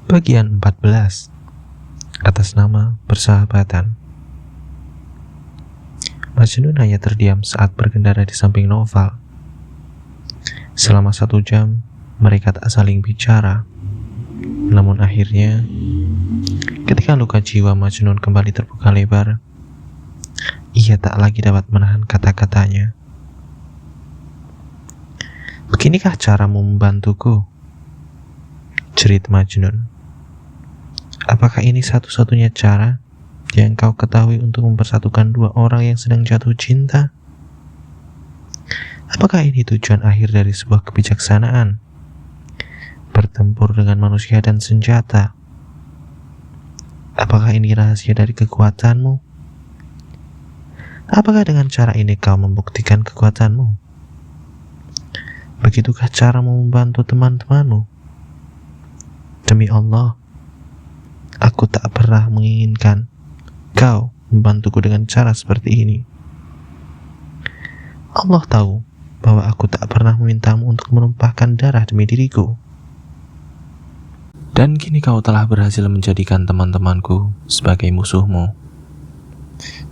Bagian 14 atas nama persahabatan. Majnun hanya terdiam saat berkendara di samping Noval. Selama 1 jam, mereka tak saling bicara. Namun akhirnya, ketika luka jiwa Majnun kembali terbuka lebar, ia tak lagi dapat menahan kata-katanya. "Beginikah caramu membantuku?" jerit Majnun. "Apakah ini satu-satunya cara yang kau ketahui untuk mempersatukan 2 orang yang sedang jatuh cinta? Apakah ini tujuan akhir dari sebuah kebijaksanaan? Bertempur dengan manusia dan senjata. Apakah ini rahasia dari kekuatanmu? Apakah dengan cara ini kau membuktikan kekuatanmu? Begitukah caramu membantu teman-temanmu? Demi Allah, aku tak pernah menginginkan kau membantuku dengan cara seperti ini. Allah tahu bahwa aku tak pernah memintamu untuk menumpahkan darah demi diriku. Dan kini kau telah berhasil menjadikan teman-temanku sebagai musuhmu.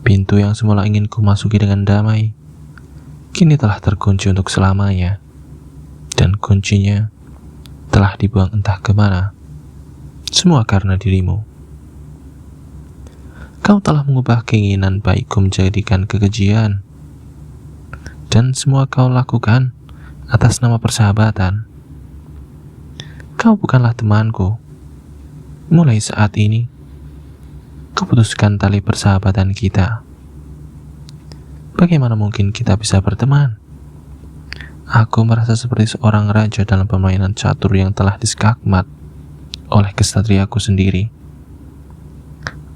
Pintu yang semula ingin ku masuki dengan damai, kini telah terkunci untuk selamanya. Dan kuncinya telah dibuang entah kemana. Semua karena dirimu. Kau telah mengubah keinginan baikku menjadikan kekejian. Dan semua kau lakukan atas nama persahabatan. Kau bukanlah temanku. Mulai saat ini, kuputuskan tali persahabatan kita. Bagaimana mungkin kita bisa berteman? Aku merasa seperti seorang raja dalam permainan catur yang telah diskakmat oleh kesatriaku sendiri.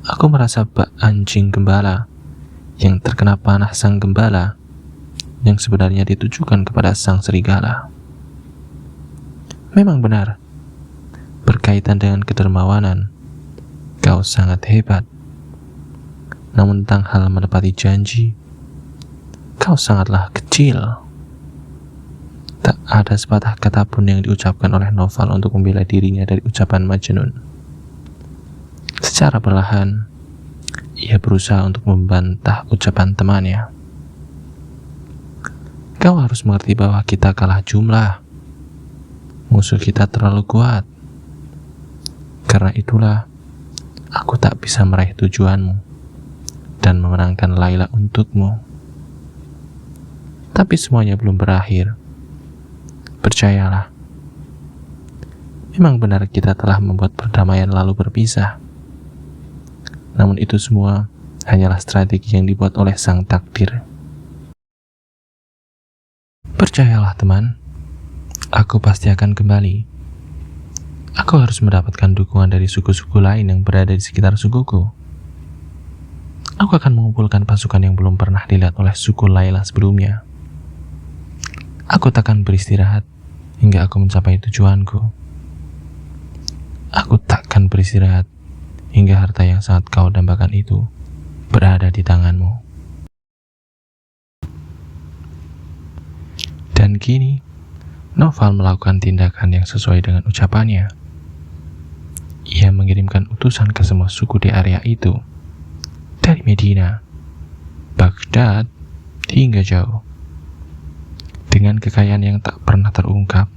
Aku merasa bak anjing gembala yang terkena panah sang gembala yang sebenarnya ditujukan kepada sang serigala. Memang benar, berkaitan dengan kedermawanan, kau sangat hebat. Namun tentang hal menepati janji, kau sangatlah kecil. Tak ada sepatah kata pun yang diucapkan oleh Noval untuk membela dirinya dari ucapan Majnun. Secara perlahan, ia berusaha untuk membantah ucapan temannya. Kau harus mengerti bahwa kita kalah jumlah. Musuh kita terlalu kuat. Karena itulah, aku tak bisa meraih tujuanmu dan memenangkan Layla untukmu. Tapi semuanya belum berakhir. Percayalah, memang benar kita telah membuat perdamaian lalu berpisah. Namun itu semua hanyalah strategi yang dibuat oleh sang takdir. Percayalah teman, aku pasti akan kembali. Aku harus mendapatkan dukungan dari suku-suku lain yang berada di sekitar sukuku. Aku akan mengumpulkan pasukan yang belum pernah dilihat oleh suku Layla sebelumnya. Aku takkan beristirahat hingga aku mencapai tujuanku. Aku takkan beristirahat hingga harta yang sangat kau dambakan itu berada di tanganmu. Dan kini, Noval melakukan tindakan yang sesuai dengan ucapannya. Ia mengirimkan utusan ke semua suku di area itu, dari Medina, Baghdad, hingga jauh. Dengan kekayaan yang tak pernah terungkap,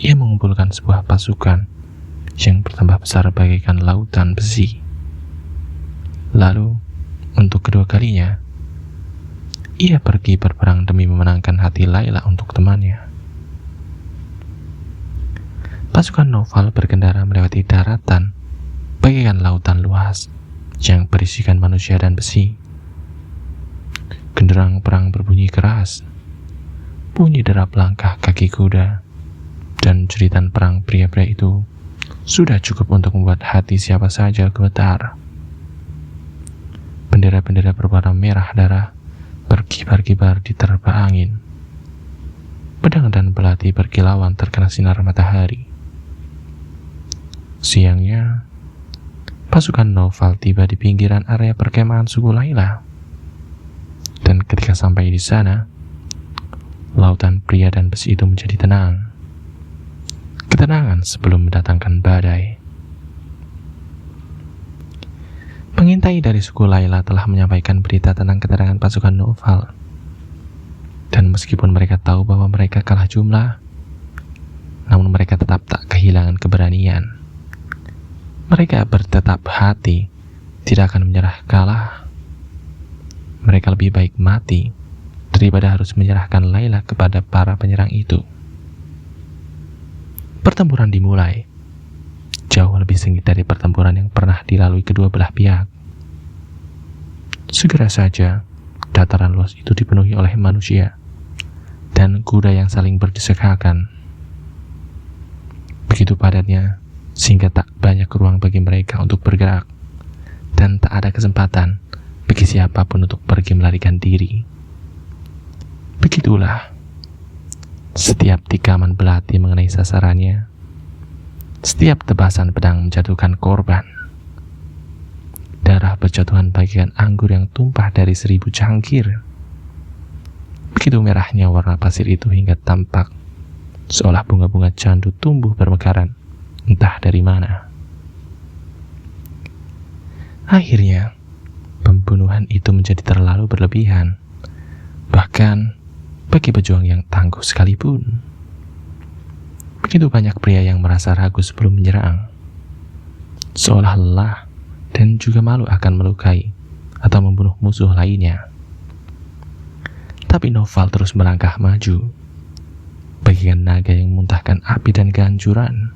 ia mengumpulkan sebuah pasukan yang bertambah besar bagaikan lautan besi. Lalu, untuk kedua kalinya, ia pergi berperang demi memenangkan hati Layla untuk temannya. Pasukan Noval berkendara melewati daratan bagaikan lautan luas yang berisikan manusia dan besi. Genderang perang berbunyi keras. Bunyi derap langkah kaki kuda dan jeritan perang pria-pria itu sudah cukup untuk membuat hati siapa saja gemetar. Bendera-bendera berwarna merah darah berkibar-kibar diterpa angin. Pedang dan belati berkilauan terkena sinar matahari. Siangnya, pasukan Noval tiba di pinggiran area perkemahan suku Layla. Dan ketika sampai di sana, lautan pria dan besi itu menjadi tenang. Ketenangan sebelum mendatangkan badai. Pengintai dari suku Layla telah menyampaikan berita tentang kedatangan pasukan Naufal. Dan meskipun mereka tahu bahwa mereka kalah jumlah, namun mereka tetap tak kehilangan keberanian. Mereka bertetap hati, tidak akan menyerah kalah. Mereka lebih baik mati daripada harus menyerahkan Layla kepada para penyerang itu. Pertempuran dimulai. Jauh lebih sengit dari pertempuran yang pernah dilalui kedua belah pihak. Segera saja, dataran luas itu dipenuhi oleh manusia dan kuda yang saling berdesakan. Begitu padatnya, sehingga tak banyak ruang bagi mereka untuk bergerak, dan tak ada kesempatan bagi siapapun untuk pergi melarikan diri. Begitulah, setiap tikaman belati mengenai sasarannya, setiap tebasan pedang menjatuhkan korban. Darah berjatuhan bagian anggur yang tumpah dari 1000 cangkir. Begitu merahnya warna pasir itu hingga tampak seolah bunga-bunga candu tumbuh bermekaran, entah dari mana. Akhirnya, pembunuhan itu menjadi terlalu berlebihan, bahkan bagi pejuang yang tangguh sekalipun. Begitu banyak pria yang merasa ragu sebelum menyerang, seolah lelah dan juga malu akan melukai atau membunuh musuh lainnya. Tapi Naufal terus melangkah maju, bagaikan naga yang memuntahkan api dan kehancuran.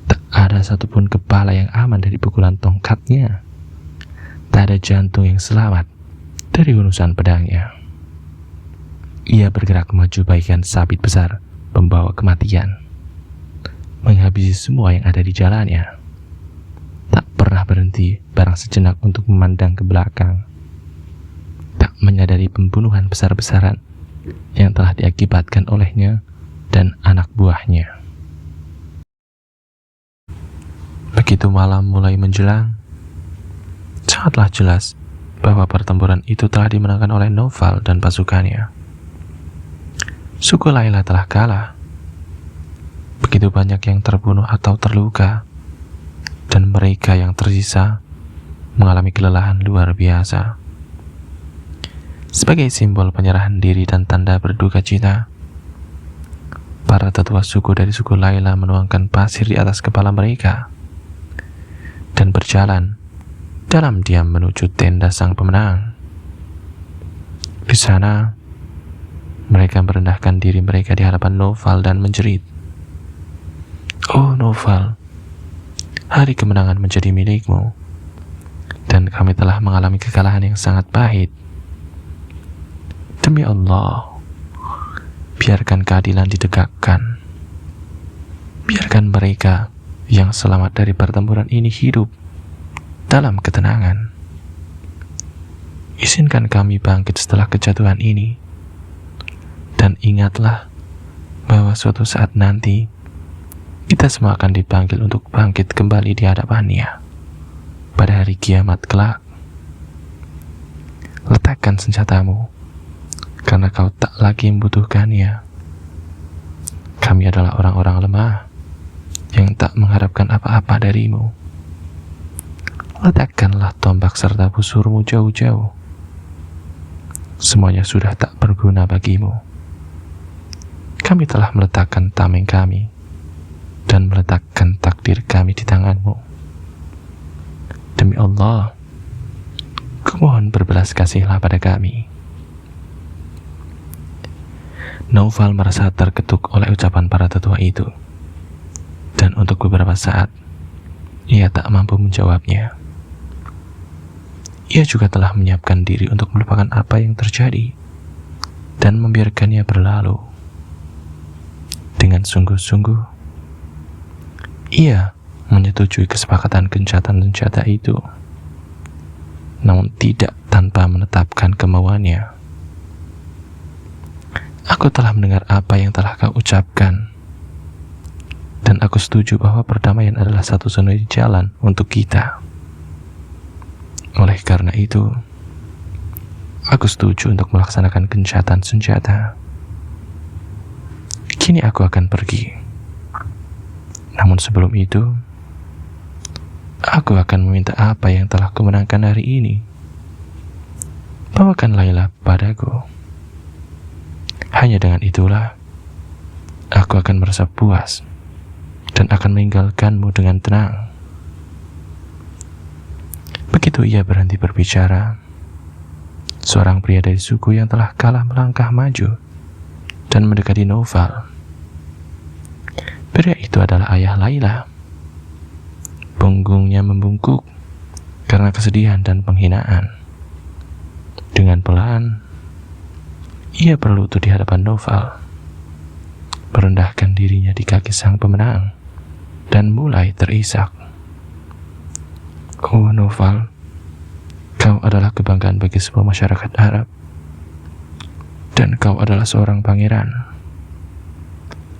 Tak ada satupun kepala yang aman dari pukulan tongkatnya. Tak ada jantung yang selamat dari unusan pedangnya. Ia bergerak maju bagaikan sabit besar pembawa kematian, menghabisi semua yang ada di jalannya. Tak pernah berhenti barang sejenak untuk memandang ke belakang. Tak menyadari pembunuhan besar-besaran yang telah diakibatkan olehnya dan anak buahnya. Begitu malam mulai menjelang, sangatlah jelas bahwa pertempuran itu telah dimenangkan oleh Naufal dan pasukannya. Suku Layla telah kalah. Begitu banyak yang terbunuh atau terluka, dan mereka yang tersisa mengalami kelelahan luar biasa. Sebagai simbol penyerahan diri dan tanda berduka cita, para tetua suku dari suku Layla menuangkan pasir di atas kepala mereka dan berjalan dalam diam menuju tenda sang pemenang. Di sana, mereka merendahkan diri mereka di hadapan Naufal dan menjerit, "Oh Naufal, hari kemenangan menjadi milikmu, dan kami telah mengalami kekalahan yang sangat pahit. Demi Allah, biarkan keadilan ditegakkan. Biarkan mereka yang selamat dari pertempuran ini hidup dalam ketenangan. Izinkan kami bangkit setelah kejatuhan ini. Dan ingatlah bahwa suatu saat nanti kita semua akan dipanggil untuk bangkit kembali di hadapannya pada hari kiamat kelak. Letakkan senjatamu, karena kau tak lagi membutuhkannya. Kami adalah orang-orang lemah yang tak mengharapkan apa-apa darimu. Letakkanlah tombak serta busurmu jauh-jauh. Semuanya sudah tak berguna bagimu. Kami telah meletakkan tameng kami dan meletakkan takdir kami di tanganmu. Demi Allah, kumohon berbelas kasihlah pada kami." Naufal merasa terketuk oleh ucapan para tetua itu, dan untuk beberapa saat ia tak mampu menjawabnya. Ia juga telah menyiapkan diri untuk melupakan apa yang terjadi dan membiarkannya berlalu. Dengan sungguh-sungguh, ia menyetujui kesepakatan gencatan senjata itu, namun tidak tanpa menetapkan kemauannya. "Aku telah mendengar apa yang telah kau ucapkan, dan aku setuju bahwa perdamaian adalah satu-satunya jalan untuk kita. Oleh karena itu, aku setuju untuk melaksanakan gencatan senjata. Kini aku akan pergi. Namun sebelum itu, Aku akan meminta apa yang telah kumenangkan hari ini. Bawakan Laila padaku. Hanya dengan itulah, aku akan merasa puas dan akan meninggalkanmu dengan tenang. Begitu ia berhenti berbicara, seorang pria dari suku yang telah kalah melangkah maju dan mendekati Noval. Pria itu adalah ayah Laila. Punggungnya membungkuk karena kesedihan dan penghinaan. Dengan pelan, ia berlutut di hadapan Noval, merendahkan dirinya di kaki sang pemenang, dan mulai terisak. Oh Noval, kau adalah kebanggaan bagi sebuah masyarakat Arab, dan kau adalah seorang pangeran.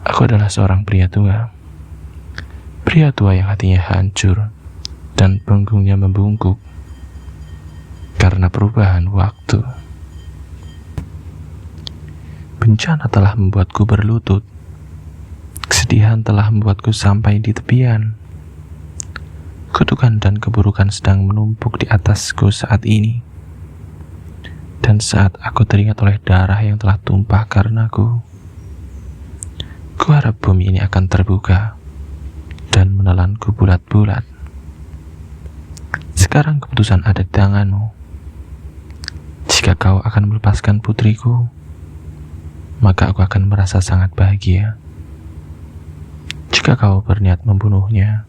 Aku adalah seorang pria tua yang hatinya hancur dan punggungnya membungkuk karena perubahan waktu. Bencana telah membuatku berlutut. Kesedihan telah membuatku sampai di tepian. Kutukan dan keburukan sedang menumpuk di atasku saat ini. Dan saat aku teringat oleh darah yang telah tumpah karenaku, kuharap bumi ini akan terbuka dan menelanku bulat-bulat. Sekarang keputusan ada di tanganmu. Jika kau akan melepaskan putriku, maka aku akan merasa sangat bahagia. Jika kau berniat membunuhnya,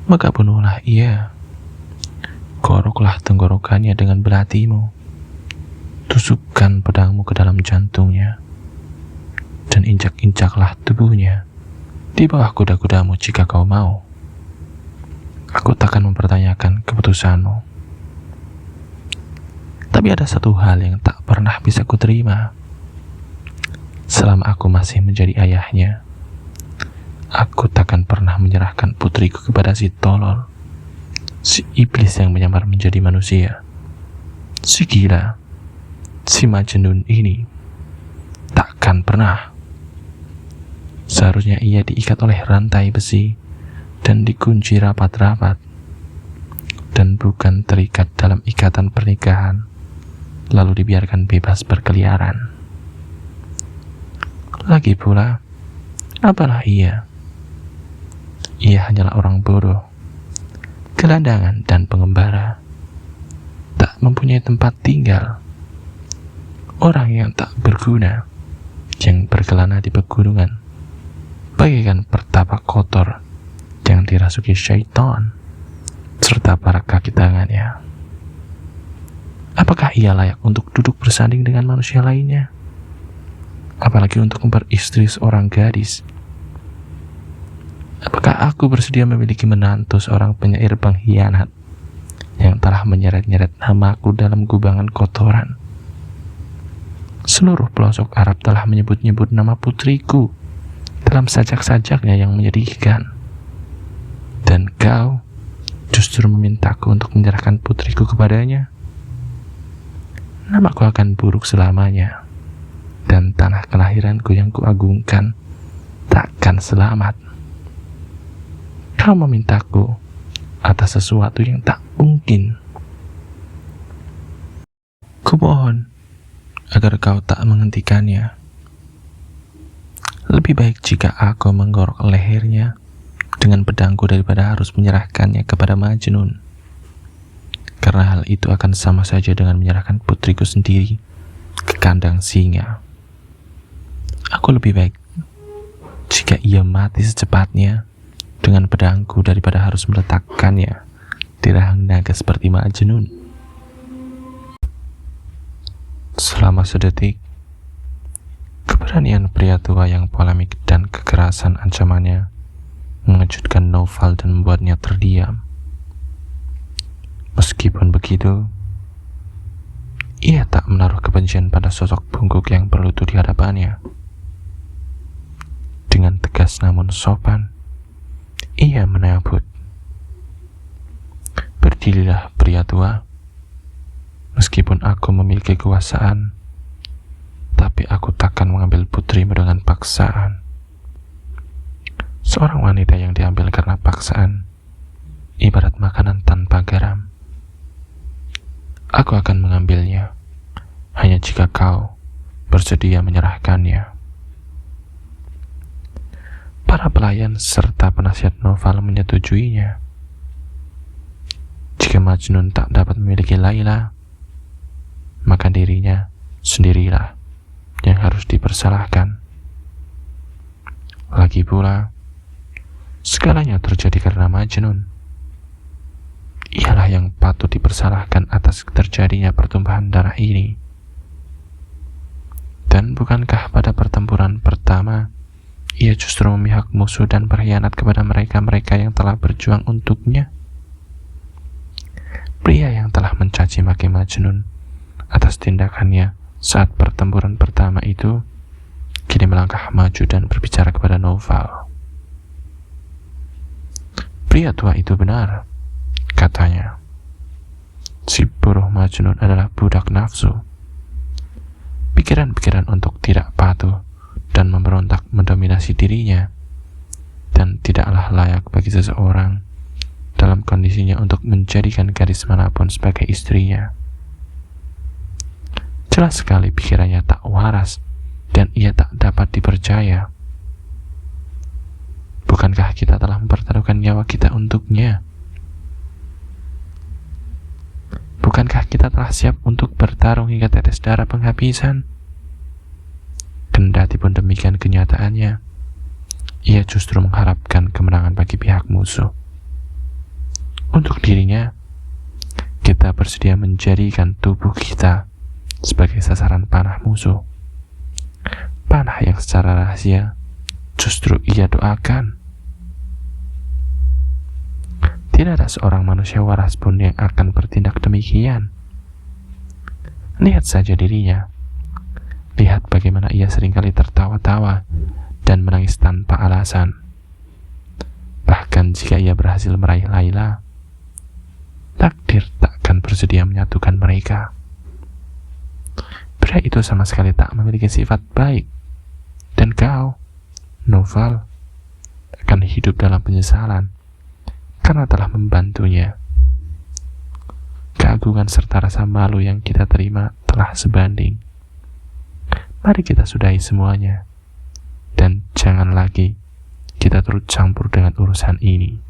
maka bunuhlah ia. Koroklah tenggorokannya dengan belatimu. Tusukkan pedangmu ke dalam jantungnya, dan injak-injaklah tubuhnya di bawah kuda-kudamu jika kau mau. Aku takkan mempertanyakan keputusanmu. Tapi ada satu hal yang tak pernah bisa kuterima. Selama aku masih menjadi ayahnya, aku takkan pernah menyerahkan putriku kepada si tolol, si iblis yang menyamar menjadi manusia, si gila, si Majnun ini. Takkan pernah. Seharusnya ia diikat oleh rantai besi dan dikunci rapat-rapat, dan bukan terikat dalam ikatan pernikahan lalu dibiarkan bebas berkeliaran. Lagi pula, apalah ia? Ia hanyalah orang bodoh, gelandangan dan pengembara, tak mempunyai tempat tinggal. Orang yang tak berguna, yang berkelana di pegunungan, bagaikan pertapa kotor yang dirasuki syaitan, serta para kaki tangannya. Apakah ia layak untuk duduk bersanding dengan manusia lainnya? Apalagi untuk memperistri seorang gadis. Apakah aku bersedia memiliki menantu seorang penyair pengkhianat yang telah menyeret-nyeret namaku dalam gubangan kotoran? Seluruh pelosok Arab telah menyebut-nyebut nama putriku dalam sajak-sajaknya yang menyedihkan. Dan kau justru memintaku untuk menyerahkan putriku kepadanya. Namaku akan buruk selamanya, dan tanah kelahiranku yang kuagungkan takkan selamat. Kau memintaku atas sesuatu yang tak mungkin. Kumohon agar kau tak menghentikannya. Lebih baik jika aku menggorok lehernya dengan pedangku daripada harus menyerahkannya kepada Majnun. Karena hal itu akan sama saja dengan menyerahkan putriku sendiri ke kandang singa. Aku lebih baik jika ia mati secepatnya dengan pedangku daripada harus meletakkannya di rahang naga seperti Majnun. Selama sedetik, keberanian pria tua yang polemik dan kekerasan ancamannya mengejutkan Noval dan membuatnya terdiam. Meskipun begitu, ia tak menaruh kebencian pada sosok bungkuk yang berlutut di hadapannya. Dengan tegas namun sopan, ia menyambut. Berdirilah pria tua. Meskipun aku memiliki kekuasaan, tapi aku takkan mengambil putrimu dengan paksaan. Seorang wanita yang diambil karena paksaan ibarat makanan tanpa garam. Aku akan mengambilnya, hanya jika kau bersedia menyerahkannya. Para pelayan serta penasihat Noval menyetujuinya. Jika Majnun tak dapat memiliki Laila, maka dirinya sendirilah yang harus dipersalahkan. Lagi pula, segalanya terjadi karena Majnun. Ialah yang patut dipersalahkan atas terjadinya pertumpahan darah ini. Dan bukankah pada pertempuran pertama, ia justru memihak musuh dan berkhianat kepada mereka-mereka yang telah berjuang untuknya? Pria yang telah mencaci maki Majnun atas tindakannya saat pertempuran pertama itu, kini melangkah maju dan berbicara kepada Noval. Pria tua itu benar, katanya. Si buruh Majnun adalah budak nafsu. Pikiran-pikiran untuk tidak patuh dan memberontak mendominasi dirinya, dan tidaklah layak bagi seseorang dalam kondisinya untuk menjadikan gadis manapun sebagai istrinya. Jelas sekali pikirannya tak waras dan ia tak dapat dipercaya. Bukankah kita telah mempertaruhkan nyawa kita untuknya? Bukankah kita telah siap untuk bertarung hingga tetes darah penghabisan? Kendati pun demikian kenyataannya, ia justru mengharapkan kemenangan bagi pihak musuh. Untuk dirinya, kita bersedia menjadikan tubuh kita sebagai sasaran panah musuh. Panah yang secara rahasia justru ia doakan. Tidak ada seorang manusia waras pun yang akan bertindak demikian. Lihat saja dirinya. Lihat bagaimana ia seringkali tertawa-tawa dan menangis tanpa alasan. Bahkan jika ia berhasil meraih Laila, takdir takkan bersedia menyatukan mereka. Pria itu sama sekali tak memiliki sifat baik. Dan kau, Noval, akan hidup dalam penyesalan karena telah membantunya. Keagungan serta rasa malu yang kita terima telah sebanding. Mari kita sudahi semuanya, dan jangan lagi kita turut campur dengan urusan ini.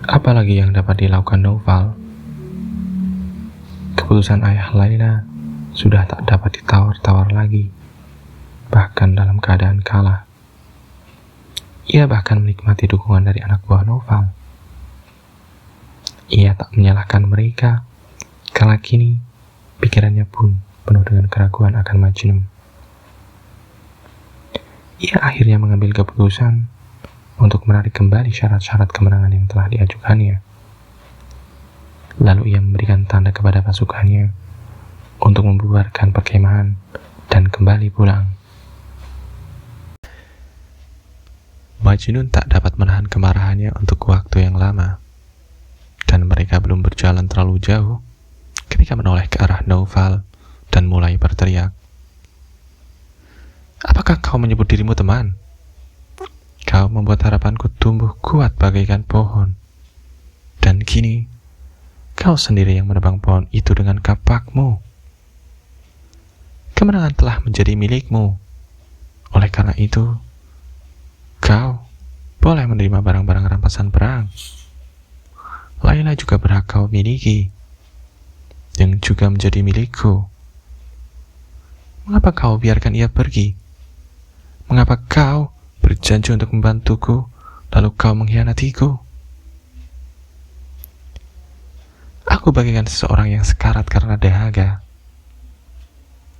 Apalagi yang dapat dilakukan Noval? Keputusan ayah Laila sudah tak dapat ditawar-tawar lagi, bahkan dalam keadaan kalah. Ia bahkan menikmati dukungan dari anak buah Noval. Ia tak menyalahkan mereka, kala kini pikirannya pun penuh dengan keraguan akan Majnun. Ia akhirnya mengambil keputusan untuk menarik kembali syarat-syarat kemenangan yang telah diajukannya. Lalu ia memberikan tanda kepada pasukannya untuk membubarkan perkemahan dan kembali pulang. Majnun tak dapat menahan kemarahannya untuk waktu yang lama, dan mereka belum berjalan terlalu jauh ketika menoleh ke arah Noval dan mulai berteriak. Apakah kau menyebut dirimu teman? Kau membuat harapanku tumbuh kuat bagaikan pohon, dan kini kau sendiri yang menebang pohon itu dengan kapakmu. Kemenangan telah menjadi milikmu. Oleh karena itu, kau boleh menerima barang-barang rampasan perang. Laila juga berhak kau miliki, yang juga menjadi milikku. Mengapa kau biarkan ia pergi? Mengapa kau berjanji untuk membantuku, lalu kau mengkhianatiku? Aku bagaikan seseorang yang sekarat karena dahaga.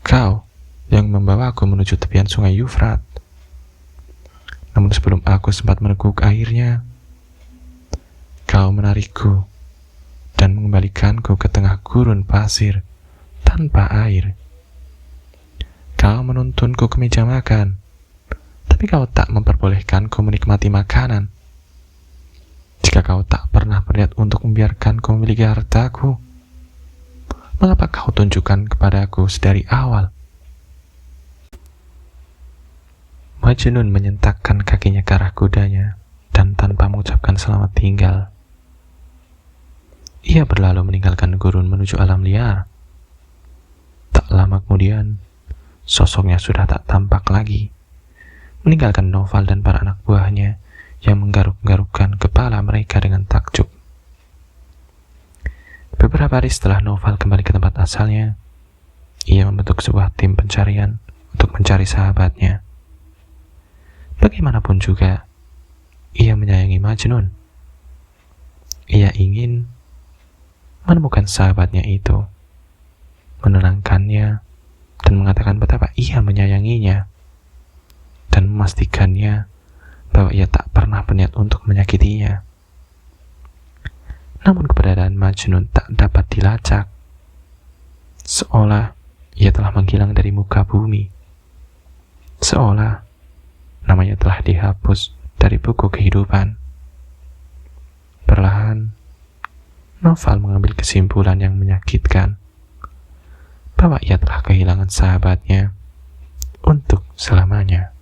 Kau yang membawaku menuju tepian sungai Yufrat. Namun sebelum aku sempat meneguk airnya, kau menarikku dan mengembalikanku ke tengah gurun pasir tanpa air. Kau menuntunku ke meja makan, tapi kau tak memperbolehkanku menikmati makanan. Jika kau tak pernah berniat untuk membiarkanku memiliki hartaku, mengapa kau tunjukkan kepadaku sedari awal? Majnun menyentakkan kakinya ke arah kudanya dan tanpa mengucapkan selamat tinggal. Ia berlalu meninggalkan gurun menuju alam liar. Tak lama kemudian, sosoknya sudah tak tampak lagi, meninggalkan Noval dan para anak buahnya yang menggaruk-garukkan kepala mereka dengan takjub. Beberapa hari setelah Noval kembali ke tempat asalnya, ia membentuk sebuah tim pencarian untuk mencari sahabatnya. Bagaimanapun juga, ia menyayangi Majnun. Ia ingin menemukan sahabatnya itu, menenangkannya, dan mengatakan betapa ia menyayanginya, dan memastikannya bahwa ia tak pernah berniat untuk menyakitinya. Namun keberadaan Majnun tak dapat dilacak, seolah ia telah menghilang dari muka bumi, seolah namanya telah dihapus dari buku kehidupan. Perlahan, Noval mengambil kesimpulan yang menyakitkan bahwa ia telah kehilangan sahabatnya untuk selamanya.